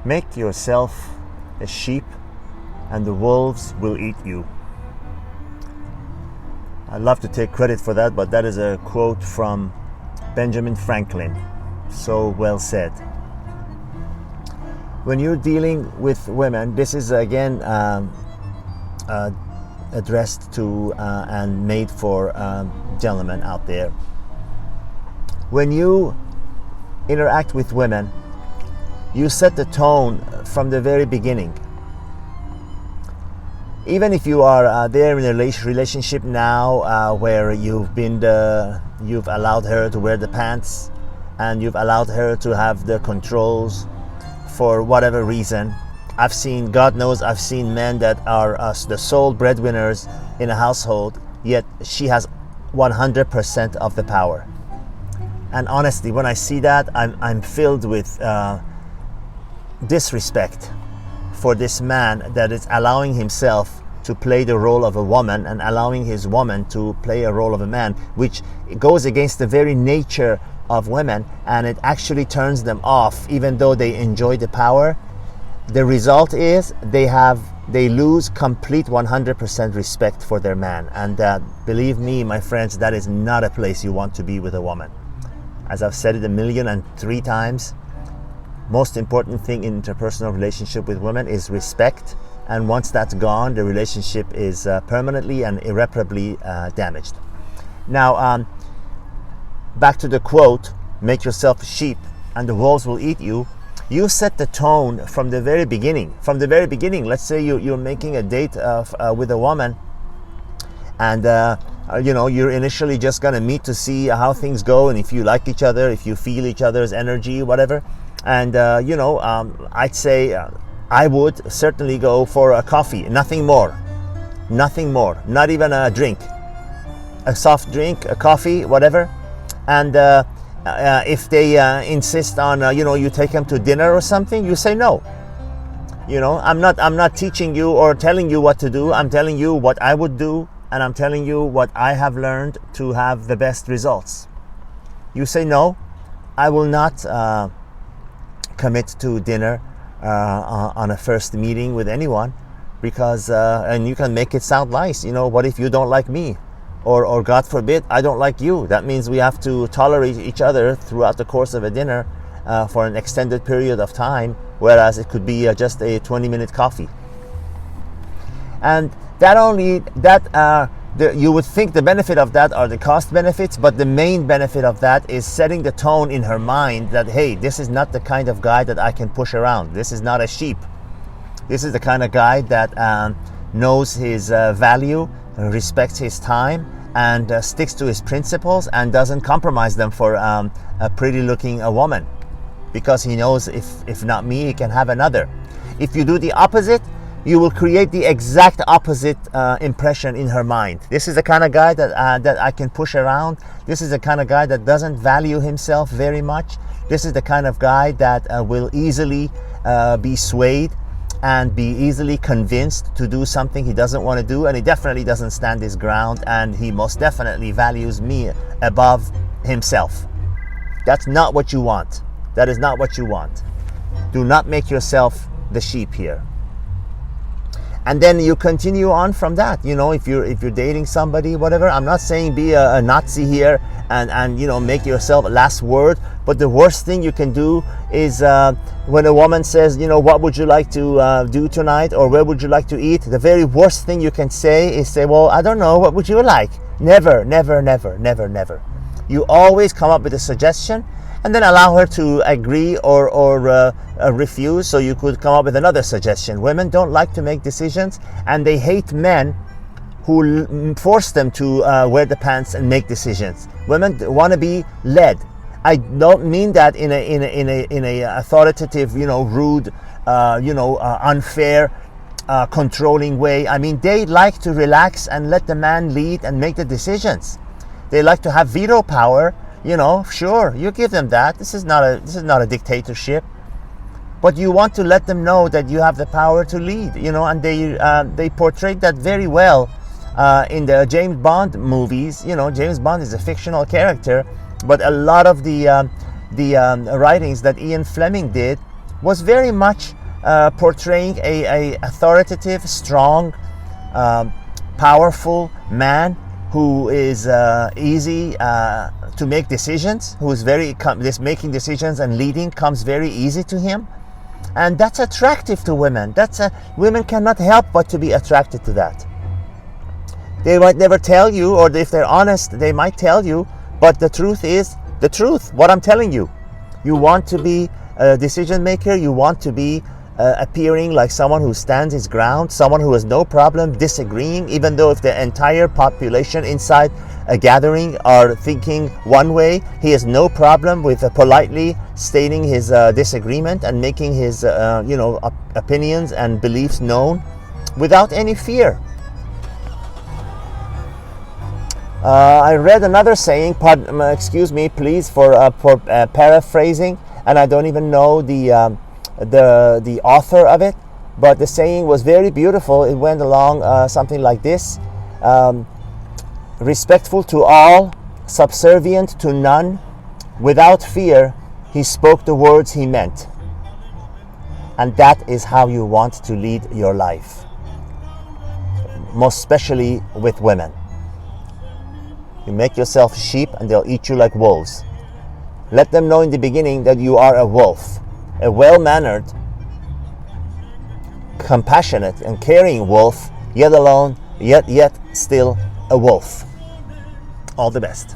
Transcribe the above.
Make yourself a sheep and the wolves will eat you. I'd love to take credit for that, but that is a quote from Benjamin Franklin. So well said. When you're dealing with women, this is again addressed to and made for gentlemen out there. When you interact with women, you set the tone from the very beginning. Even if you are there in a relationship now where you've allowed her to wear the pants and you've allowed her to have the controls for whatever reason. I've seen men that are the sole breadwinners in a household, yet she has 100% of the power. And honestly, when I see that, I'm filled with disrespect for this man that is allowing himself to play the role of a woman and allowing his woman to play a role of a man, which goes against the very nature of women, and it actually turns them off. Even though they enjoy the power, the result is they lose complete 100% respect for their man. And believe me, my friends, that is not a place you want to be with a woman. As I've said it 1,000,003 times, most important thing in interpersonal relationship with women is respect, and once that's gone, the relationship is permanently and irreparably damaged. Now, back to the quote, make yourself a sheep and the wolves will eat you. You set the tone from the very beginning. From the very beginning, let's say you're making a date with a woman, and you're initially just gonna meet to see how things go and if you like each other, if you feel each other's energy, whatever. And I'd say I would certainly go for a coffee, nothing more, not even a drink, a soft drink, a coffee, whatever. And if they insist on you take them to dinner or something, you say no. I'm not teaching you or telling you what to do. I'm telling you what I would do, and I'm telling you what I have learned to have the best results. You say no, I will not commit to dinner on a first meeting with anyone, because and you can make it sound nice. What if you don't like me? Or God forbid, I don't like you. That means we have to tolerate each other throughout the course of a dinner for an extended period of time, whereas it could be just a 20-minute coffee. And you would think the benefit of that are the cost benefits, but the main benefit of that is setting the tone in her mind that, hey, this is not the kind of guy that I can push around. This is not a sheep. This is the kind of guy that knows his value, respects his time, and sticks to his principles and doesn't compromise them for a pretty looking woman, because he knows if not me, he can have another. If you do the opposite, you will create the exact opposite impression in her mind. This is the kind of guy that I can push around. This is the kind of guy that doesn't value himself very much. This is the kind of guy that will easily be swayed and be easily convinced to do something he doesn't want to do, and he definitely doesn't stand his ground, and he most definitely values me above himself. That's not what you want. That is not what you want. Do not make yourself the sheep here. And then you continue on from that. If you're dating somebody, whatever, I'm not saying be a Nazi here and make yourself a last word, but the worst thing you can do is when a woman says, what would you like to do tonight, or where would you like to eat, the very worst thing you can say is say, well, I don't know, what would you like? Never, never, never, never, never. You always come up with a suggestion and then allow her to agree or refuse, so you could come up with another suggestion. Women don't like to make decisions, and they hate men who force them to wear the pants and make decisions. Women want to be led. I don't mean that in a authoritative, rude, unfair, controlling way. I mean, they like to relax and let the man lead and make the decisions. They like to have veto power. Sure, you give them that. This is not a dictatorship, but you want to let them know that you have the power to lead. And they portrayed that very well in the James Bond movies. James Bond is a fictional character, but a lot of the writings that Ian Fleming did was very much portraying a authoritative, strong, powerful man who is easy to make decisions, who is making decisions and leading comes very easy to him. And that's attractive to women. Women cannot help but to be attracted to that. They might never tell you, or if they're honest, they might tell you, but the truth is the truth, what I'm telling you. You want to be a decision maker, you want to be appearing like someone who stands his ground, someone who has no problem disagreeing, even though if the entire population inside a gathering are thinking one way, he has no problem with politely stating his disagreement and making his opinions and beliefs known without any fear. I read another saying, excuse me please for paraphrasing, and I don't even know the author of it, but the saying was very beautiful. It went along something like this: respectful to all, subservient to none, without fear, he spoke the words he meant. And that is how you want to lead your life, most especially with women. You make yourself sheep and they'll eat you like wolves. Let them know in the beginning that you are a wolf, a well-mannered, compassionate and caring wolf, yet still a wolf. All the best.